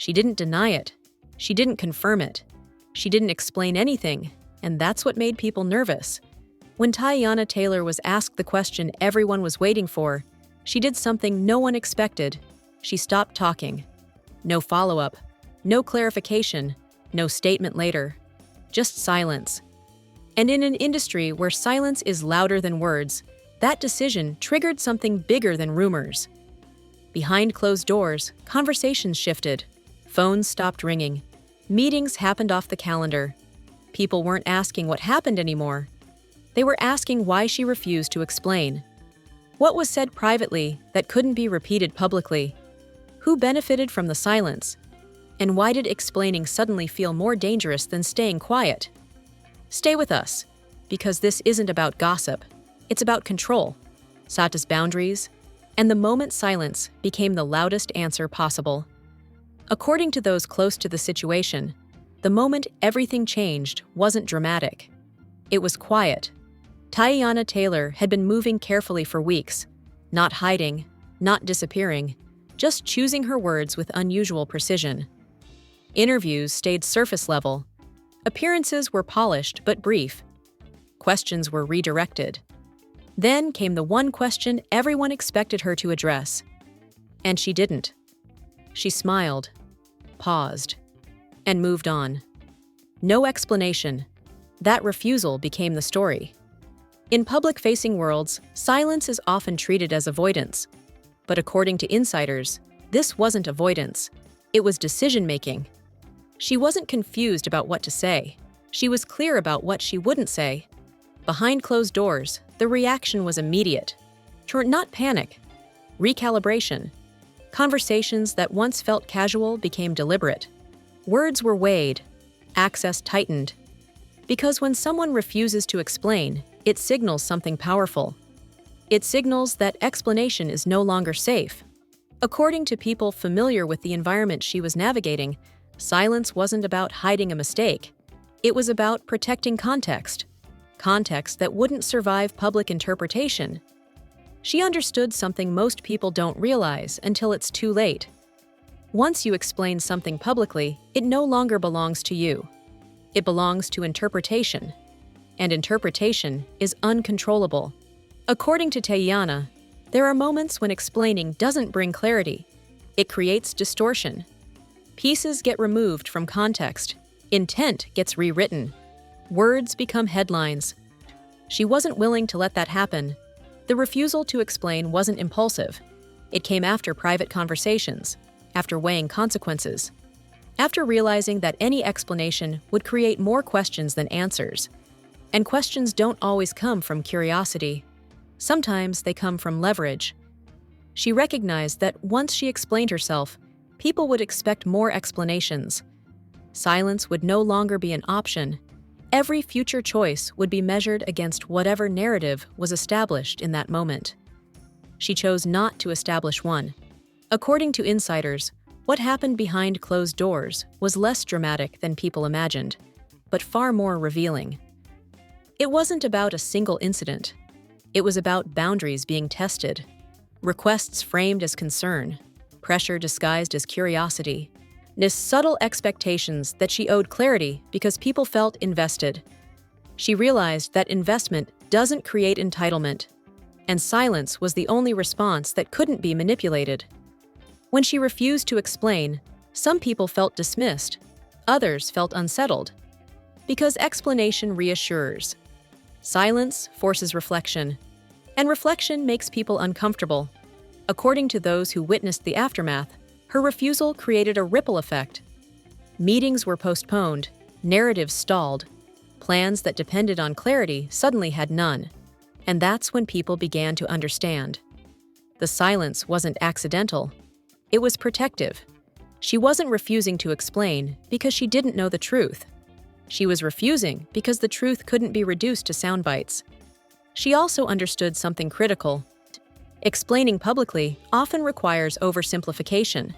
She didn't deny it. She didn't confirm it. She didn't explain anything, and that's what made people nervous. When Teyana Taylor was asked the question everyone was waiting for, she did something no one expected. She stopped talking. No follow-up, no clarification, no statement later. Just silence. And in an industry where silence is louder than words, that decision triggered something bigger than rumors. Behind closed doors, conversations shifted. Phones stopped ringing. Meetings happened off the calendar. People weren't asking what happened anymore. They were asking why she refused to explain. What was said privately that couldn't be repeated publicly? Who benefited from the silence? And why did explaining suddenly feel more dangerous than staying quiet? Stay with us, because this isn't about gossip. It's about control, Sata's boundaries, and the moment silence became the loudest answer possible. According to those close to the situation, the moment everything changed wasn't dramatic. It was quiet. Teyana Taylor had been moving carefully for weeks, not hiding, not disappearing, just choosing her words with unusual precision. Interviews stayed surface level. Appearances were polished but brief. Questions were redirected. Then came the one question everyone expected her to address. And she didn't. She smiled, paused, and moved on. No explanation. That refusal became the story. In public-facing worlds, silence is often treated as avoidance. But according to insiders, this wasn't avoidance. It was decision-making. She wasn't confused about what to say. She was clear about what she wouldn't say. Behind closed doors, the reaction was immediate. Not panic. Recalibration. Conversations that once felt casual became deliberate. Words were weighed. Access tightened. Because when someone refuses to explain, it signals something powerful. It signals that explanation is no longer safe. According to people familiar with the environment she was navigating, silence wasn't about hiding a mistake. It was about protecting context. Context that wouldn't survive public interpretation. She understood something most people don't realize until it's too late. Once you explain something publicly, it no longer belongs to you. It belongs to interpretation. And interpretation is uncontrollable. According to Teyana, there are moments when explaining doesn't bring clarity. It creates distortion. Pieces get removed from context. Intent gets rewritten. Words become headlines. She wasn't willing to let that happen. The refusal to explain wasn't impulsive. It came after private conversations, after weighing consequences, after realizing that any explanation would create more questions than answers. And questions don't always come from curiosity. Sometimes they come from leverage. She recognized that once she explained herself, people would expect more explanations. Silence would no longer be an option. Every future choice would be measured against whatever narrative was established in that moment. She chose not to establish one. According to insiders, what happened behind closed doors was less dramatic than people imagined, but far more revealing. It wasn't about a single incident. It was about boundaries being tested, requests framed as concern, pressure disguised as curiosity, subtle expectations that she owed clarity because people felt invested. She realized that investment doesn't create entitlement, and silence was the only response that couldn't be manipulated. When she refused to explain, some people felt dismissed, others felt unsettled. Because explanation reassures. Silence forces reflection, and reflection makes people uncomfortable. According to those who witnessed the aftermath, her refusal created a ripple effect. Meetings were postponed, narratives stalled, plans that depended on clarity suddenly had none. And that's when people began to understand. The silence wasn't accidental. It was protective. She wasn't refusing to explain because she didn't know the truth. She was refusing because the truth couldn't be reduced to sound bites. She also understood something critical. Explaining publicly often requires oversimplification,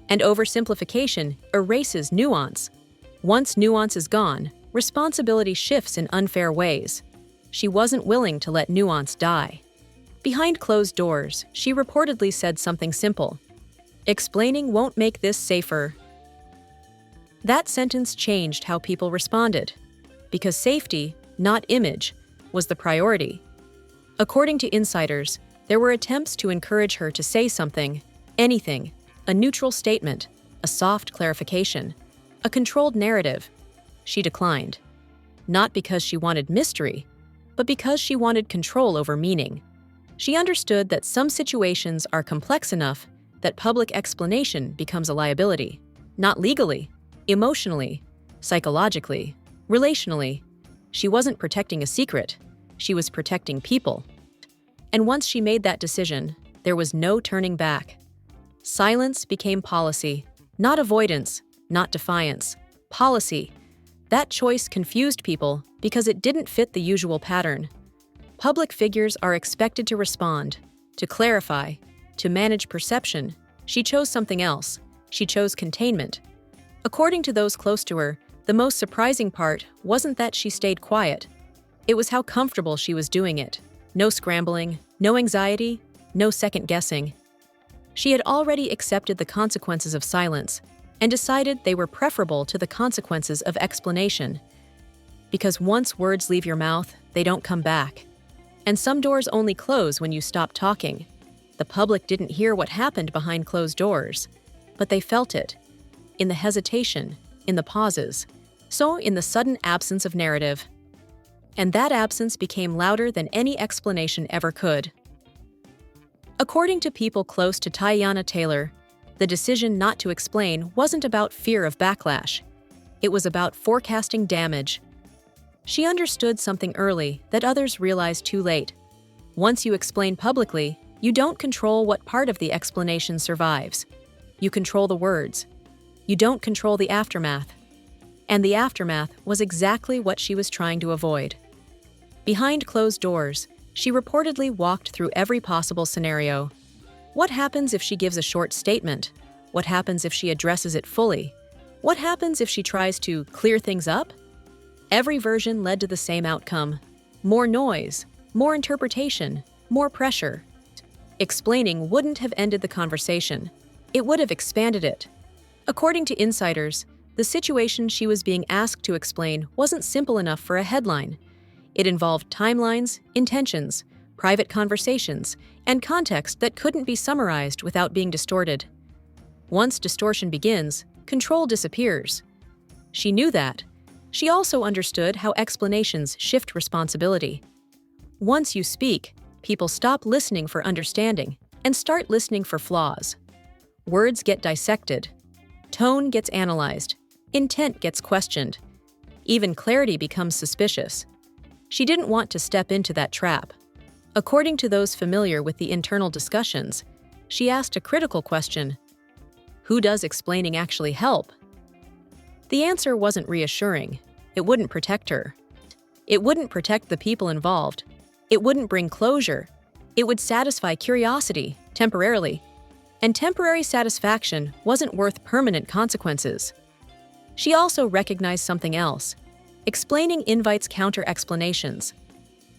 and oversimplification erases nuance. Once nuance is gone, responsibility shifts in unfair ways. She wasn't willing to let nuance die. Behind closed doors, she reportedly said something simple. Explaining won't make this safer. That sentence changed how people responded, because safety, not image, was the priority. According to insiders, there were attempts to encourage her to say something, anything, a neutral statement, a soft clarification, a controlled narrative. She declined. Not because she wanted mystery, but because she wanted control over meaning. She understood that some situations are complex enough that public explanation becomes a liability, not legally, emotionally, psychologically, relationally. She wasn't protecting a secret, she was protecting people. And once she made that decision, there was no turning back. Silence became policy, not avoidance, not defiance. Policy. That choice confused people because it didn't fit the usual pattern. Public figures are expected to respond, to clarify, to manage perception. She chose something else. She chose containment. According to those close to her, the most surprising part wasn't that she stayed quiet. It was how comfortable she was doing it. No scrambling, no anxiety, no second guessing. She had already accepted the consequences of silence and decided they were preferable to the consequences of explanation. Because once words leave your mouth, they don't come back. And some doors only close when you stop talking. The public didn't hear what happened behind closed doors, but they felt it. In the hesitation, in the pauses, so in the sudden absence of narrative. And that absence became louder than any explanation ever could. According to people close to Teyana Taylor, the decision not to explain wasn't about fear of backlash. It was about forecasting damage. She understood something early that others realized too late. Once you explain publicly, you don't control what part of the explanation survives. You control the words. You don't control the aftermath. And the aftermath was exactly what she was trying to avoid. Behind closed doors, she reportedly walked through every possible scenario. What happens if she gives a short statement? What happens if she addresses it fully? What happens if she tries to clear things up? Every version led to the same outcome. More noise, more interpretation, more pressure. Explaining wouldn't have ended the conversation. It would have expanded it. According to insiders, the situation she was being asked to explain wasn't simple enough for a headline. It involved timelines, intentions, private conversations, and context that couldn't be summarized without being distorted. Once distortion begins, control disappears. She knew that. She also understood how explanations shift responsibility. Once you speak, people stop listening for understanding and start listening for flaws. Words get dissected. Tone gets analyzed. Intent gets questioned. Even clarity becomes suspicious. She didn't want to step into that trap. According to those familiar with the internal discussions, she asked a critical question: who does explaining actually help? The answer wasn't reassuring. It wouldn't protect her. It wouldn't protect the people involved. It wouldn't bring closure. It would satisfy curiosity, temporarily. And temporary satisfaction wasn't worth permanent consequences. She also recognized something else. Explaining invites counter-explanations.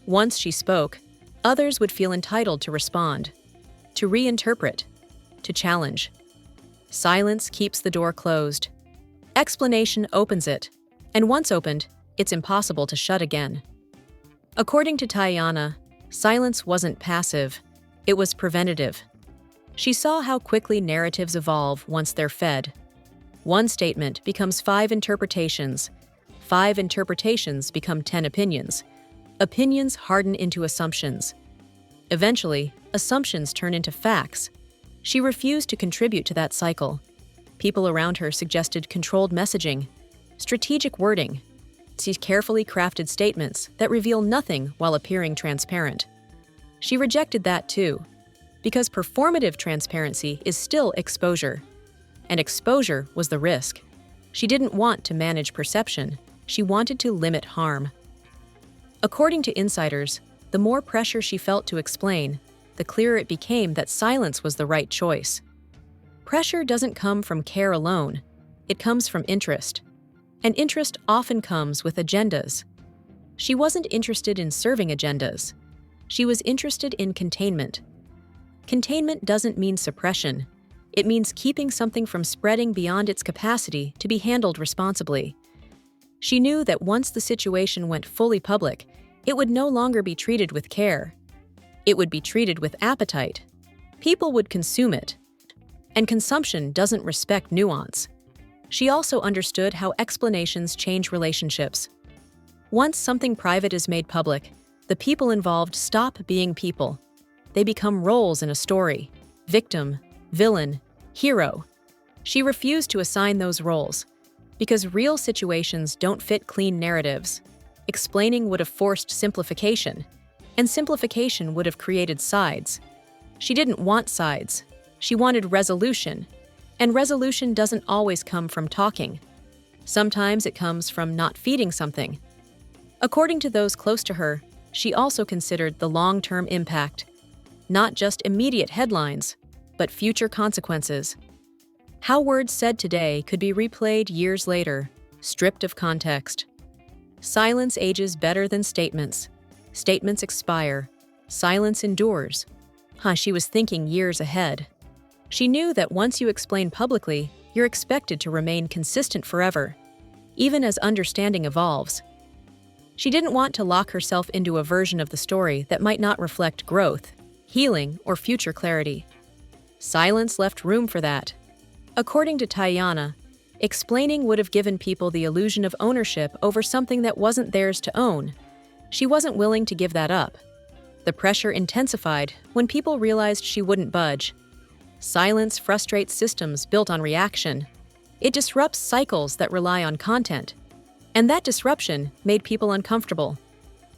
Once she spoke, others would feel entitled to respond, to reinterpret, to challenge. Silence keeps the door closed. Explanation opens it, and once opened, it's impossible to shut again. According to Teyana, silence wasn't passive, it was preventative. She saw how quickly narratives evolve once they're fed. One statement becomes 5 interpretations. 5 interpretations become 10 opinions. Opinions harden into assumptions. Eventually, assumptions turn into facts. She refused to contribute to that cycle. People around her suggested controlled messaging, strategic wording, carefully crafted statements that reveal nothing while appearing transparent. She rejected that too, because performative transparency is still exposure. And exposure was the risk. She didn't want to manage perception. She wanted to limit harm. According to insiders, the more pressure she felt to explain, the clearer it became that silence was the right choice. Pressure doesn't come from care alone. It comes from interest. And interest often comes with agendas. She wasn't interested in serving agendas. She was interested in containment. Containment doesn't mean suppression. It means keeping something from spreading beyond its capacity to be handled responsibly. She knew that once the situation went fully public, it would no longer be treated with care. It would be treated with appetite. People would consume it. And consumption doesn't respect nuance. She also understood how explanations change relationships. Once something private is made public, the people involved stop being people. They become roles in a story: victim, villain, hero. She refused to assign those roles because real situations don't fit clean narratives. Explaining would have forced simplification, and simplification would have created sides. She didn't want sides. She wanted resolution, and resolution doesn't always come from talking. Sometimes it comes from not feeding something. According to those close to her, she also considered the long-term impact, not just immediate headlines, but future consequences. How words said today could be replayed years later, stripped of context. Silence ages better than statements. Statements expire. Silence endures. She was thinking years ahead. She knew that once you explain publicly, you're expected to remain consistent forever, even as understanding evolves. She didn't want to lock herself into a version of the story that might not reflect growth, healing, or future clarity. Silence left room for that. According to Teyana, explaining would have given people the illusion of ownership over something that wasn't theirs to own. She wasn't willing to give that up. The pressure intensified when people realized she wouldn't budge. Silence frustrates systems built on reaction. It disrupts cycles that rely on content. And that disruption made people uncomfortable.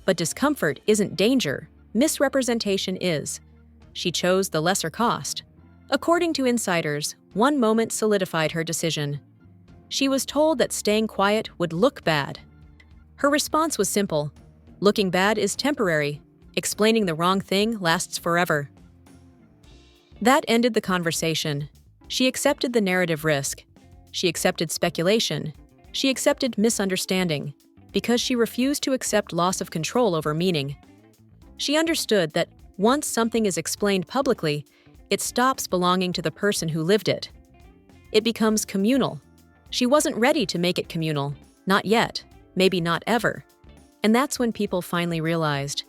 But discomfort isn't danger. Misrepresentation is. She chose the lesser cost. According to insiders, one moment solidified her decision. She was told that staying quiet would look bad. Her response was simple: looking bad is temporary. Explaining the wrong thing lasts forever. That ended the conversation. She accepted the narrative risk. She accepted speculation. She accepted misunderstanding, because she refused to accept loss of control over meaning. She understood that once something is explained publicly, it stops belonging to the person who lived it. It becomes communal. She wasn't ready to make it communal. Not yet. Maybe not ever. And that's when people finally realized.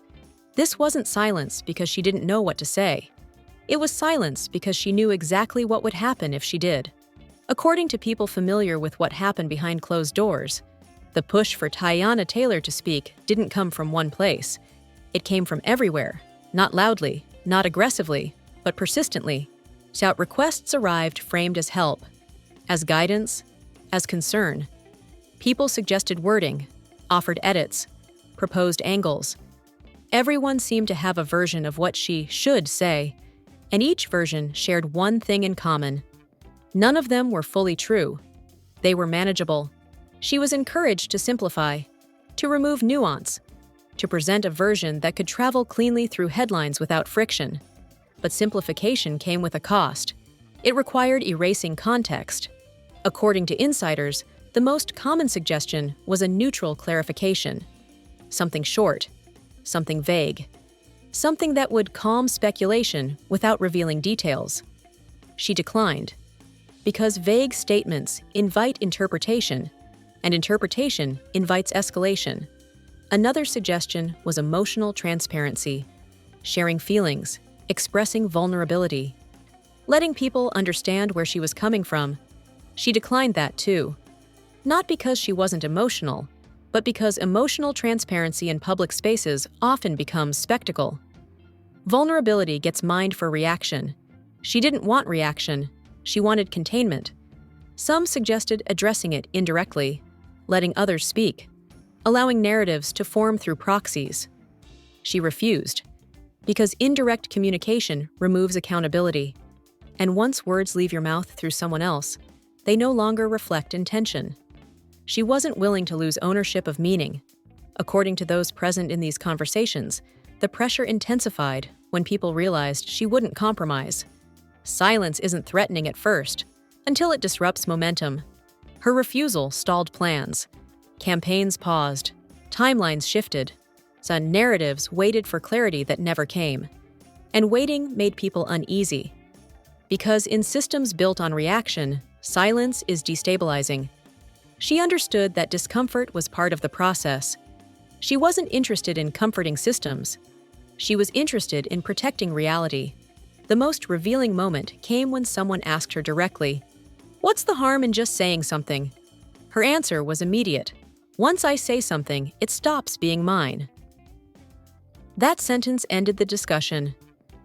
This wasn't silence because she didn't know what to say. It was silence because she knew exactly what would happen if she did. According to people familiar with what happened behind closed doors, the push for Teyana Taylor to speak didn't come from one place. It came from everywhere, not loudly, not aggressively, but persistently. So requests arrived framed as help, as guidance, as concern. People suggested wording, offered edits, proposed angles. Everyone seemed to have a version of what she should say, and each version shared one thing in common. None of them were fully true. They were manageable. She was encouraged to simplify, to remove nuance, to present a version that could travel cleanly through headlines without friction. But simplification came with a cost. It required erasing context. According to insiders, the most common suggestion was a neutral clarification. Something short, something vague, something that would calm speculation without revealing details. She declined, because vague statements invite interpretation, and interpretation invites escalation. Another suggestion was emotional transparency, sharing feelings, expressing vulnerability, letting people understand where she was coming from. She declined that too. Not because she wasn't emotional, but because emotional transparency in public spaces often becomes spectacle. Vulnerability gets mined for reaction. She didn't want reaction. She wanted containment. Some suggested addressing it indirectly, letting others speak, allowing narratives to form through proxies. She refused, because indirect communication removes accountability. And once words leave your mouth through someone else, they no longer reflect intention. She wasn't willing to lose ownership of meaning. According to those present in these conversations, the pressure intensified when people realized she wouldn't compromise. Silence isn't threatening at first, until it disrupts momentum. Her refusal stalled plans. Campaigns paused. Timelines shifted. Some narratives waited for clarity that never came. And waiting made people uneasy. Because in systems built on reaction, silence is destabilizing. She understood that discomfort was part of the process. She wasn't interested in comforting systems. She was interested in protecting reality. The most revealing moment came when someone asked her directly, "What's the harm in just saying something?" Her answer was immediate. "Once I say something, it stops being mine." That sentence ended the discussion.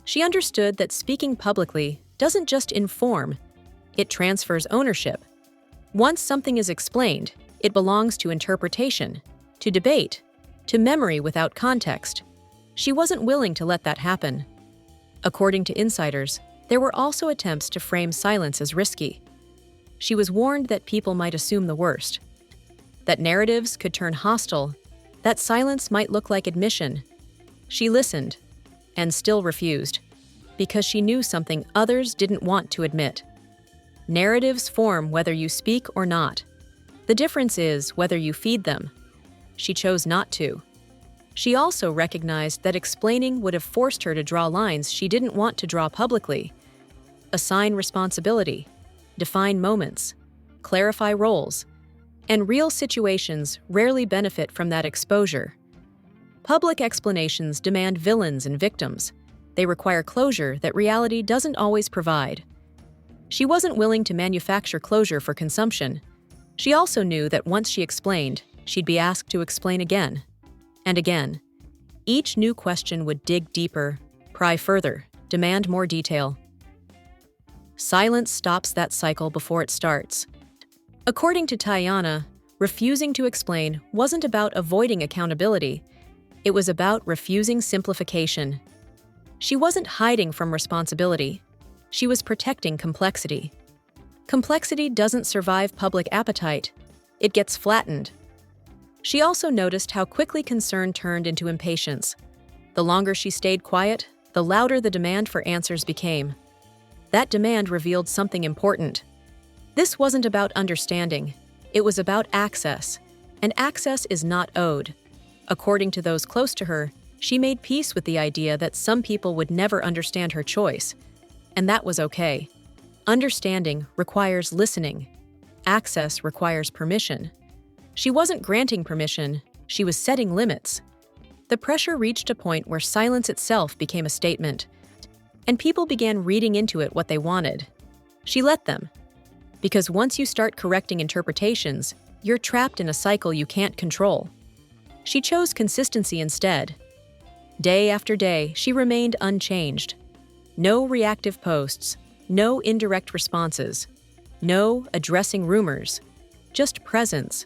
She understood that speaking publicly doesn't just inform, it transfers ownership. Once something is explained, it belongs to interpretation, to debate, to memory without context. She wasn't willing to let that happen. According to insiders, there were also attempts to frame silence as risky. She was warned that people might assume the worst, that narratives could turn hostile, that silence might look like admission. She listened, and still refused, because she knew something others didn't want to admit. Narratives form whether you speak or not. The difference is whether you feed them. She chose not to. She also recognized that explaining would have forced her to draw lines she didn't want to draw publicly. Assign responsibility, define moments, clarify roles, and real situations rarely benefit from that exposure. Public explanations demand villains and victims. They require closure that reality doesn't always provide. She wasn't willing to manufacture closure for consumption. She also knew that once she explained, she'd be asked to explain again. And again. Each new question would dig deeper, pry further, demand more detail. Silence stops that cycle before it starts. According to Teyana, refusing to explain wasn't about avoiding accountability. It was about refusing simplification. She wasn't hiding from responsibility. She was protecting complexity. Complexity doesn't survive public appetite. It gets flattened. She also noticed how quickly concern turned into impatience. The longer she stayed quiet, the louder the demand for answers became. That demand revealed something important. This wasn't about understanding. It was about access, and access is not owed. According to those close to her, she made peace with the idea that some people would never understand her choice, and that was okay. Understanding requires listening. Access requires permission. She wasn't granting permission, she was setting limits. The pressure reached a point where silence itself became a statement, and people began reading into it what they wanted. She let them. Because once you start correcting interpretations, you're trapped in a cycle you can't control. She chose consistency instead. Day after day, she remained unchanged. No reactive posts, no indirect responses, no addressing rumors, just presence.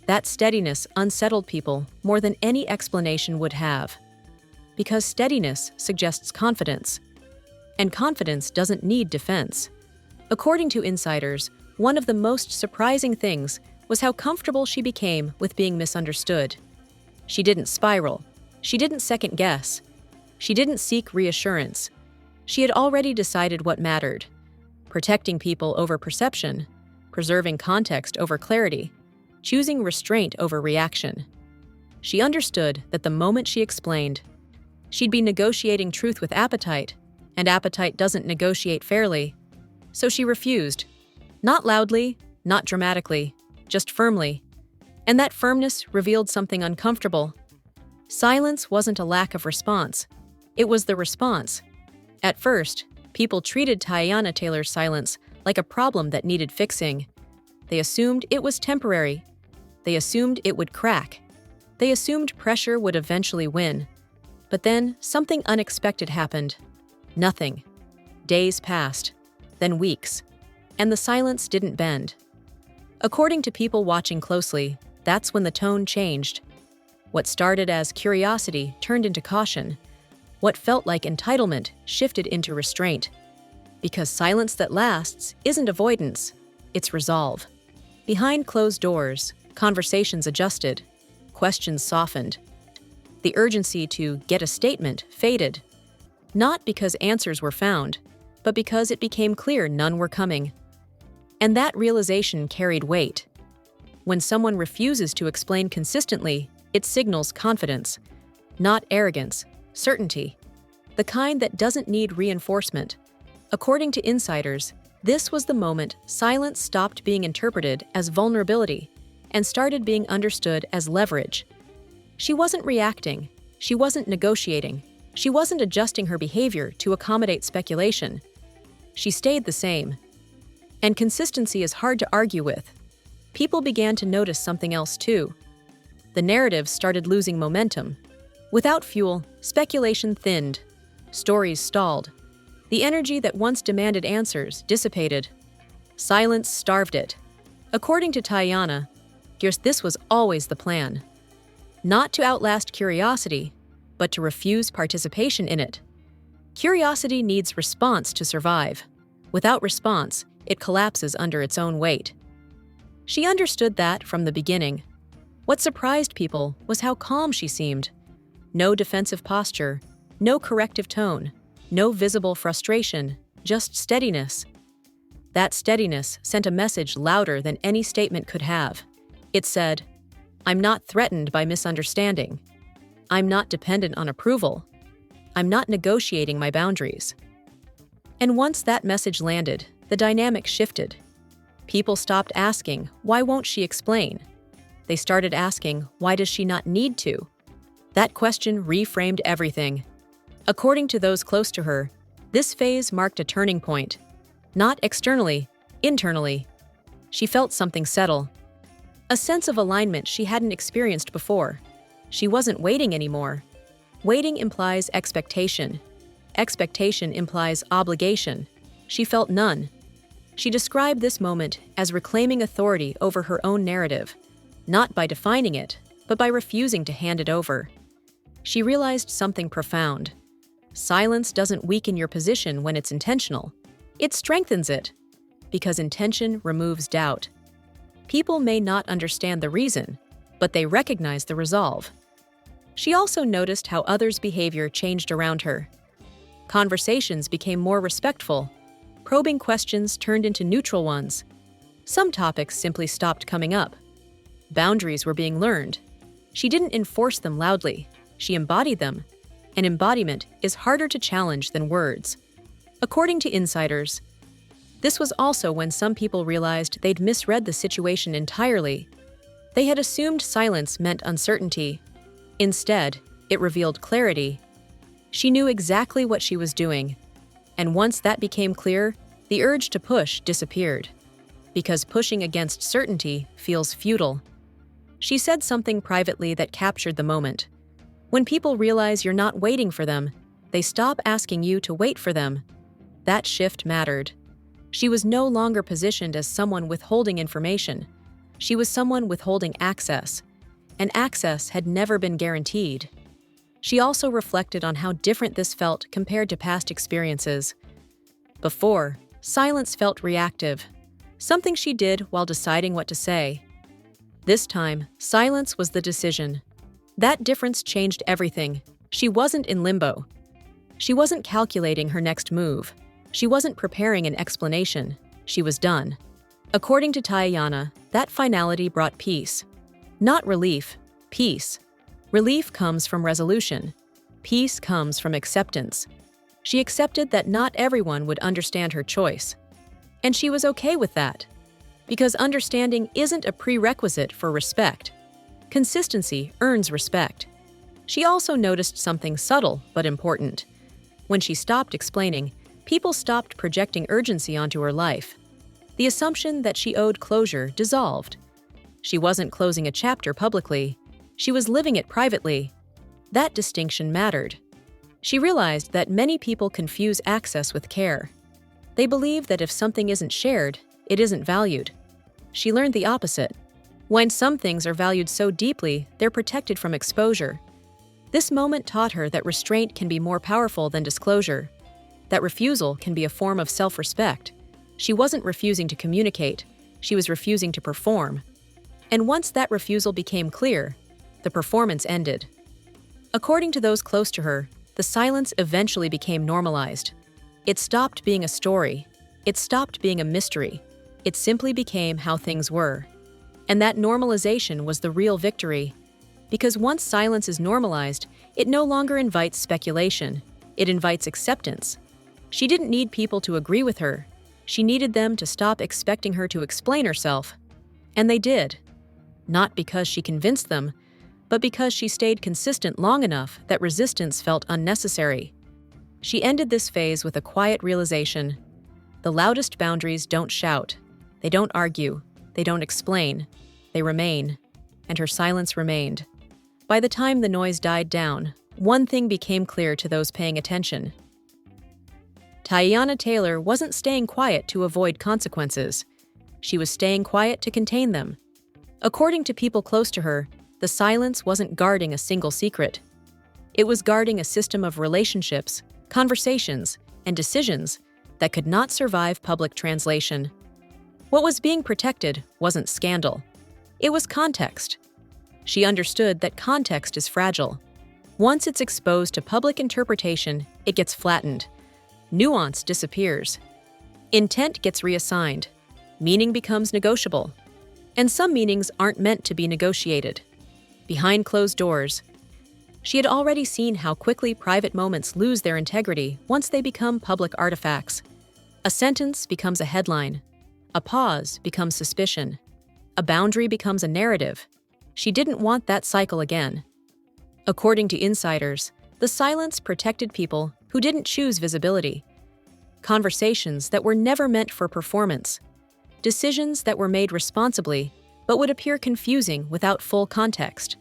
That steadiness unsettled people more than any explanation would have. Because steadiness suggests confidence, and confidence doesn't need defense. According to insiders, one of the most surprising things was how comfortable she became with being misunderstood. She didn't spiral. She didn't second guess. She didn't seek reassurance. She had already decided what mattered: protecting people over perception, preserving context over clarity, choosing restraint over reaction. She understood that the moment she explained, she'd be negotiating truth with appetite, and appetite doesn't negotiate fairly. So she refused. Not loudly, not dramatically, just firmly. And that firmness revealed something uncomfortable. Silence wasn't a lack of response. It was the response. At first, people treated Teyana Taylor's silence like a problem that needed fixing. They assumed it was temporary. They assumed it would crack. They assumed pressure would eventually win. But then something unexpected happened. Nothing. Days passed, then weeks, and the silence didn't bend. According to people watching closely, that's when the tone changed. What started as curiosity turned into caution. What felt like entitlement shifted into restraint. Because silence that lasts isn't avoidance, it's resolve. Behind closed doors, conversations adjusted, questions softened. The urgency to get a statement faded. Not because answers were found, but because it became clear none were coming. And that realization carried weight. When someone refuses to explain consistently, it signals confidence, not arrogance, certainty, the kind that doesn't need reinforcement. According to insiders, this was the moment silence stopped being interpreted as vulnerability and started being understood as leverage. She wasn't reacting, she wasn't negotiating, she wasn't adjusting her behavior to accommodate speculation. She stayed the same. And consistency is hard to argue with. People began to notice something else too. The narrative started losing momentum. Without fuel, speculation thinned. Stories stalled. The energy that once demanded answers dissipated. Silence starved it. According to Teyana, this was always the plan. Not to outlast curiosity, but to refuse participation in it. Curiosity needs response to survive. Without response, it collapses under its own weight. She understood that from the beginning. What surprised people was how calm she seemed. No defensive posture, no corrective tone, no visible frustration, just steadiness. That steadiness sent a message louder than any statement could have. It said, "I'm not threatened by misunderstanding. I'm not dependent on approval. I'm not negotiating my boundaries." And once that message landed, the dynamic shifted. People stopped asking, "Why won't she explain?" They started asking, "Why does she not need to?" That question reframed everything. According to those close to her, this phase marked a turning point. Not externally, internally. She felt something settle. A sense of alignment she hadn't experienced before. She wasn't waiting anymore. Waiting implies expectation. Expectation implies obligation. She felt none. She described this moment as reclaiming authority over her own narrative, not by defining it, but by refusing to hand it over. She realized something profound. Silence doesn't weaken your position when it's intentional. It strengthens it, because intention removes doubt. People may not understand the reason, but they recognize the resolve. She also noticed how others' behavior changed around her. Conversations became more respectful. Probing questions turned into neutral ones. Some topics simply stopped coming up. Boundaries were being learned. She didn't enforce them loudly. She embodied them. And embodiment is harder to challenge than words. According to insiders, this was also when some people realized they'd misread the situation entirely. They had assumed silence meant uncertainty. Instead, it revealed clarity. She knew exactly what she was doing. And once that became clear, the urge to push disappeared. Because pushing against certainty feels futile. She said something privately that captured the moment. When people realize you're not waiting for them, they stop asking you to wait for them. That shift mattered. She was no longer positioned as someone withholding information. She was someone withholding access. And access had never been guaranteed. She also reflected on how different this felt compared to past experiences. Before, silence felt reactive, something she did while deciding what to say. This time, silence was the decision. That difference changed everything. She wasn't in limbo. She wasn't calculating her next move. She wasn't preparing an explanation. She was done. According to Tayana, that finality brought peace. Not relief, peace. Relief comes from resolution. Peace comes from acceptance. She accepted that not everyone would understand her choice. And she was okay with that. Because understanding isn't a prerequisite for respect. Consistency earns respect. She also noticed something subtle but important. When she stopped explaining, people stopped projecting urgency onto her life. The assumption that she owed closure dissolved. She wasn't closing a chapter publicly. She was living it privately. That distinction mattered. She realized that many people confuse access with care. They believe that if something isn't shared, it isn't valued. She learned the opposite. When some things are valued so deeply, they're protected from exposure. This moment taught her that restraint can be more powerful than disclosure. That refusal can be a form of self-respect. She wasn't refusing to communicate. She was refusing to perform. And once that refusal became clear, the performance ended. According to those close to her, the silence eventually became normalized. It stopped being a story. It stopped being a mystery. It simply became how things were. And that normalization was the real victory. Because once silence is normalized, it no longer invites speculation. It invites acceptance. She didn't need people to agree with her. She needed them to stop expecting her to explain herself. And they did. Not because she convinced them, but because she stayed consistent long enough that resistance felt unnecessary. She ended this phase with a quiet realization. The loudest boundaries don't shout. They don't argue. They don't explain. They remain. And her silence remained. By the time the noise died down, one thing became clear to those paying attention. Teyana Taylor wasn't staying quiet to avoid consequences. She was staying quiet to contain them. According to people close to her, the silence wasn't guarding a single secret. It was guarding a system of relationships, conversations, and decisions that could not survive public translation. What was being protected wasn't scandal. It was context. She understood that context is fragile. Once it's exposed to public interpretation, it gets flattened. Nuance disappears. Intent gets reassigned. Meaning becomes negotiable. And some meanings aren't meant to be negotiated. Behind closed doors, she had already seen how quickly private moments lose their integrity once they become public artifacts. A sentence becomes a headline. A pause becomes suspicion. A boundary becomes a narrative. She didn't want that cycle again. According to insiders, the silence protected people who didn't choose visibility. Conversations that were never meant for performance. Decisions that were made responsibly but would appear confusing without full context.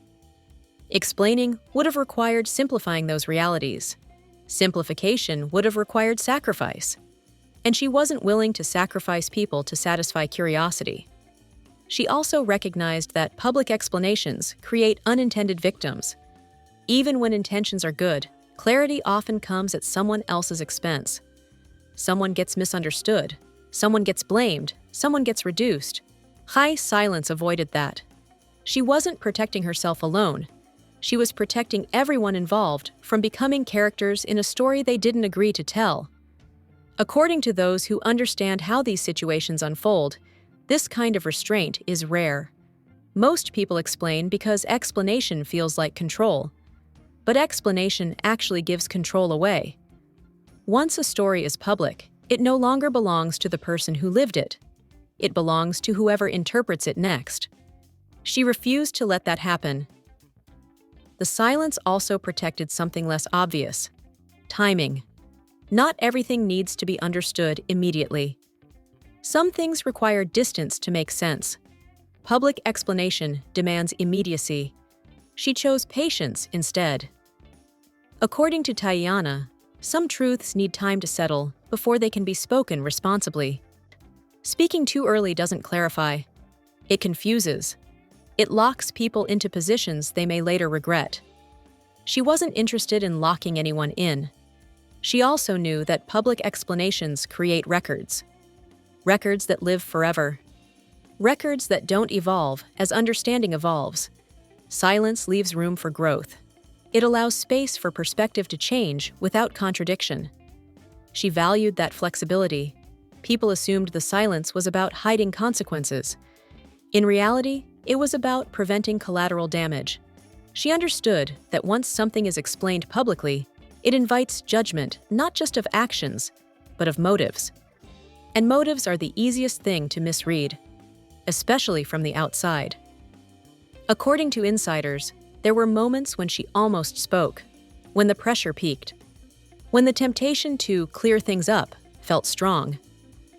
Explaining would have required simplifying those realities. Simplification would have required sacrifice. And she wasn't willing to sacrifice people to satisfy curiosity. She also recognized that public explanations create unintended victims. Even when intentions are good, clarity often comes at someone else's expense. Someone gets misunderstood. Someone gets blamed. Someone gets reduced. High silence avoided that. She wasn't protecting herself alone. She was protecting everyone involved from becoming characters in a story they didn't agree to tell. According to those who understand how these situations unfold, this kind of restraint is rare. Most people explain because explanation feels like control. But explanation actually gives control away. Once a story is public, it no longer belongs to the person who lived it. It belongs to whoever interprets it next. She refused to let that happen. The silence also protected something less obvious: timing. Not everything needs to be understood immediately. Some things require distance to make sense. Public explanation demands immediacy. She chose patience instead. According to Teyana, some truths need time to settle before they can be spoken responsibly. Speaking too early doesn't clarify. It confuses. It locks people into positions they may later regret. She wasn't interested in locking anyone in. She also knew that public explanations create records. Records that live forever. Records that don't evolve as understanding evolves. Silence leaves room for growth. It allows space for perspective to change without contradiction. She valued that flexibility. People assumed the silence was about hiding consequences. In reality, it was about preventing collateral damage. She understood that once something is explained publicly, it invites judgment not just of actions, but of motives. And motives are the easiest thing to misread, especially from the outside. According to insiders, there were moments when she almost spoke, when the pressure peaked, when the temptation to clear things up felt strong.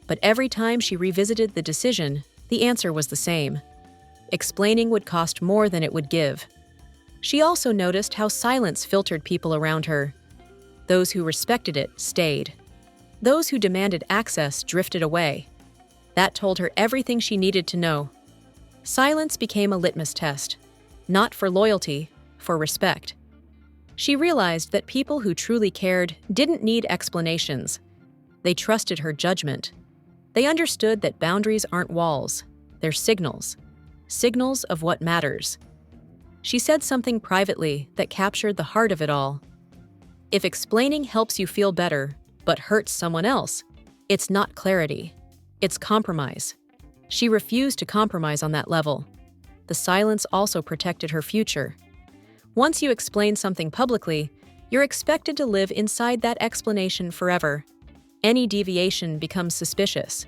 But every time she revisited the decision, the answer was the same. Explaining would cost more than it would give. She also noticed how silence filtered people around her. Those who respected it stayed. Those who demanded access drifted away. That told her everything she needed to know. Silence became a litmus test, not for loyalty, for respect. She realized that people who truly cared didn't need explanations. They trusted her judgment. They understood that boundaries aren't walls, they're signals. Signals of what matters. She said something privately that captured the heart of it all. If explaining helps you feel better, but hurts someone else, it's not clarity. It's compromise. She refused to compromise on that level. The silence also protected her future. Once you explain something publicly, you're expected to live inside that explanation forever. Any deviation becomes suspicious.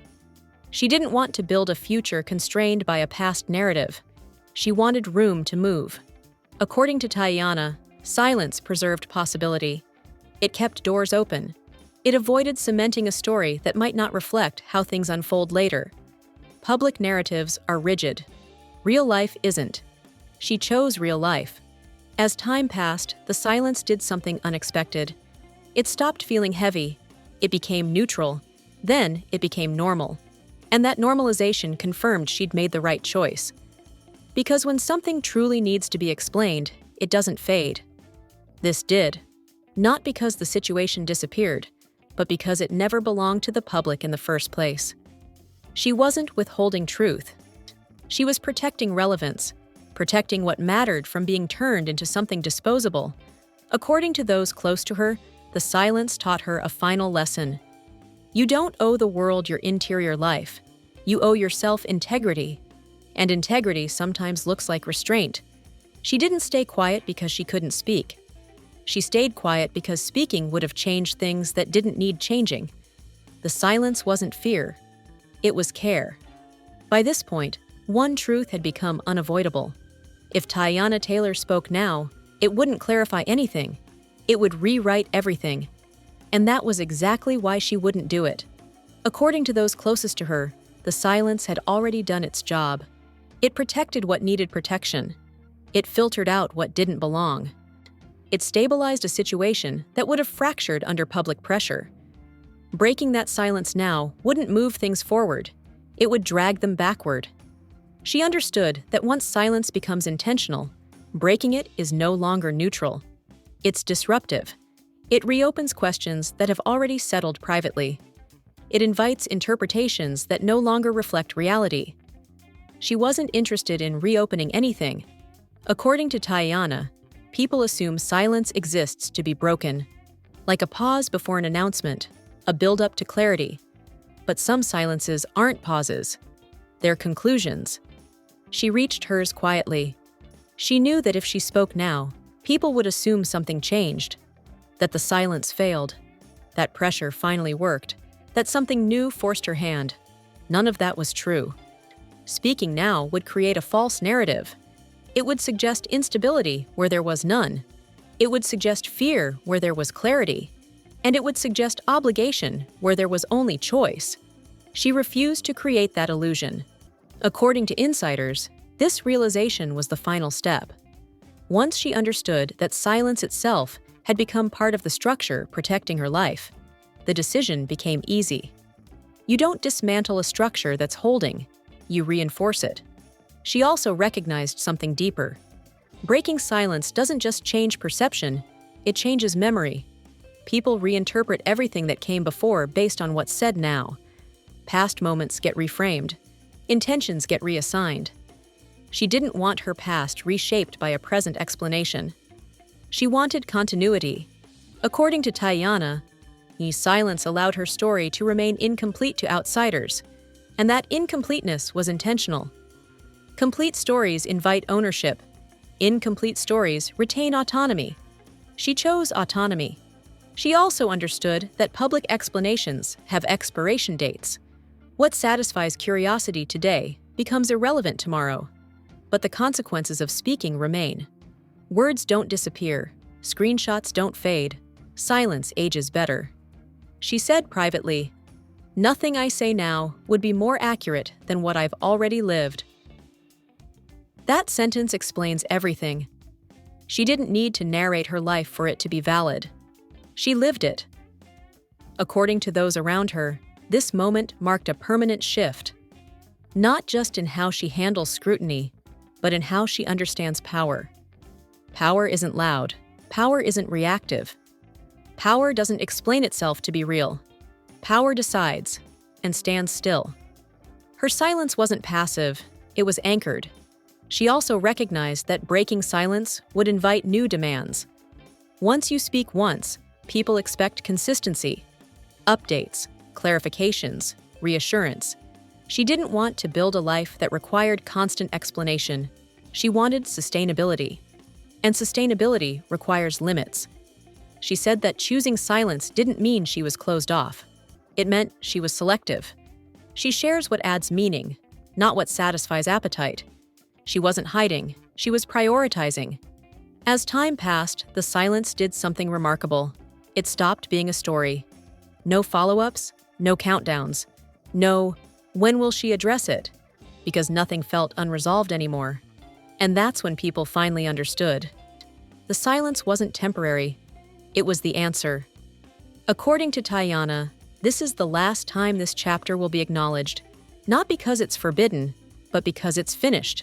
She didn't want to build a future constrained by a past narrative. She wanted room to move. According to Teyana, silence preserved possibility. It kept doors open. It avoided cementing a story that might not reflect how things unfold later. Public narratives are rigid. Real life isn't. She chose real life. As time passed, the silence did something unexpected. It stopped feeling heavy. It became neutral. Then it became normal. And that normalization confirmed she'd made the right choice. Because when something truly needs to be explained, it doesn't fade. This did. Not because the situation disappeared, but because it never belonged to the public in the first place. She wasn't withholding truth. She was protecting relevance, protecting what mattered from being turned into something disposable. According to those close to her, the silence taught her a final lesson. You don't owe the world your interior life. You owe yourself integrity. And integrity sometimes looks like restraint. She didn't stay quiet because she couldn't speak. She stayed quiet because speaking would have changed things that didn't need changing. The silence wasn't fear. It was care. By this point, one truth had become unavoidable. If Teyana Taylor spoke now, it wouldn't clarify anything. It would rewrite everything. And that was exactly why she wouldn't do it. According to those closest to her, the silence had already done its job. It protected what needed protection. It filtered out what didn't belong. It stabilized a situation that would have fractured under public pressure. Breaking that silence now wouldn't move things forward. It would drag them backward. She understood that once silence becomes intentional, breaking it is no longer neutral. It's disruptive. It reopens questions that have already settled privately. It invites interpretations that no longer reflect reality. She wasn't interested in reopening anything. According to Teyana, people assume silence exists to be broken, like a pause before an announcement, a build-up to clarity. But some silences aren't pauses. They're conclusions. She reached hers quietly. She knew that if she spoke now, people would assume something changed, that the silence failed, that pressure finally worked, that something new forced her hand. None of that was true. Speaking now would create a false narrative. It would suggest instability where there was none. It would suggest fear where there was clarity. And it would suggest obligation where there was only choice. She refused to create that illusion. According to insiders, this realization was the final step. Once she understood that silence itself had become part of the structure protecting her life, the decision became easy. You don't dismantle a structure that's holding, you reinforce it. She also recognized something deeper. Breaking silence doesn't just change perception, it changes memory. People reinterpret everything that came before based on what's said now. Past moments get reframed. Intentions get reassigned. She didn't want her past reshaped by a present explanation. She wanted continuity. According to Teyana, silence allowed her story to remain incomplete to outsiders, and that incompleteness was intentional. Complete stories invite ownership. Incomplete stories retain autonomy. She chose autonomy. She also understood that public explanations have expiration dates. What satisfies curiosity today becomes irrelevant tomorrow. But the consequences of speaking remain. Words don't disappear. Screenshots don't fade. Silence ages better. She said privately, "Nothing I say now would be more accurate than what I've already lived." That sentence explains everything. She didn't need to narrate her life for it to be valid. She lived it. According to those around her, this moment marked a permanent shift. Not just in how she handles scrutiny, but in how she understands power. Power isn't loud. Power isn't reactive. Power doesn't explain itself to be real. Power decides and stands still. Her silence wasn't passive, it was anchored. She also recognized that breaking silence would invite new demands. Once you speak once, people expect consistency, updates, clarifications, reassurance. She didn't want to build a life that required constant explanation. She wanted sustainability. And sustainability requires limits. She said that choosing silence didn't mean she was closed off. It meant she was selective. She shares what adds meaning, not what satisfies appetite. She wasn't hiding, she was prioritizing. As time passed, the silence did something remarkable. It stopped being a story. No follow-ups, no countdowns. No, when will she address it? Because nothing felt unresolved anymore. And that's when people finally understood. The silence wasn't temporary. It was the answer. According to Teyana, this is the last time this chapter will be acknowledged, not because it's forbidden, but because it's finished.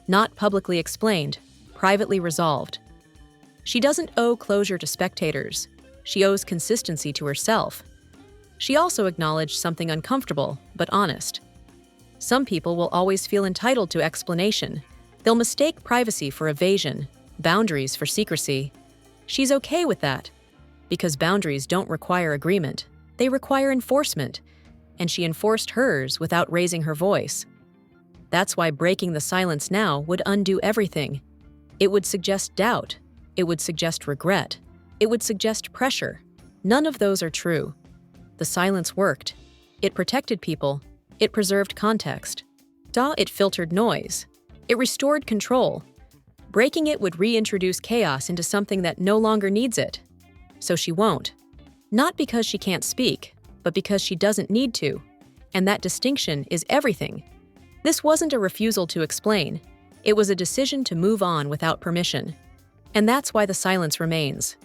Not publicly explained, privately resolved. She doesn't owe closure to spectators. She owes consistency to herself. She also acknowledged something uncomfortable, but honest. Some people will always feel entitled to explanation. They'll mistake privacy for evasion, boundaries for secrecy. She's okay with that, because boundaries don't require agreement. They require enforcement, and she enforced hers without raising her voice. That's why breaking the silence now would undo everything. It would suggest doubt. It would suggest regret. It would suggest pressure. None of those are true. The silence worked. It protected people. It preserved context. It filtered noise. It restored control. Breaking it would reintroduce chaos into something that no longer needs it. So she won't. Not because she can't speak, but because she doesn't need to. And that distinction is everything. This wasn't a refusal to explain. It was a decision to move on without permission. And that's why the silence remains.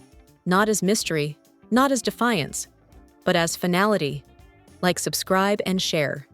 Not as mystery, not as defiance, but as finality. Like, subscribe, and share.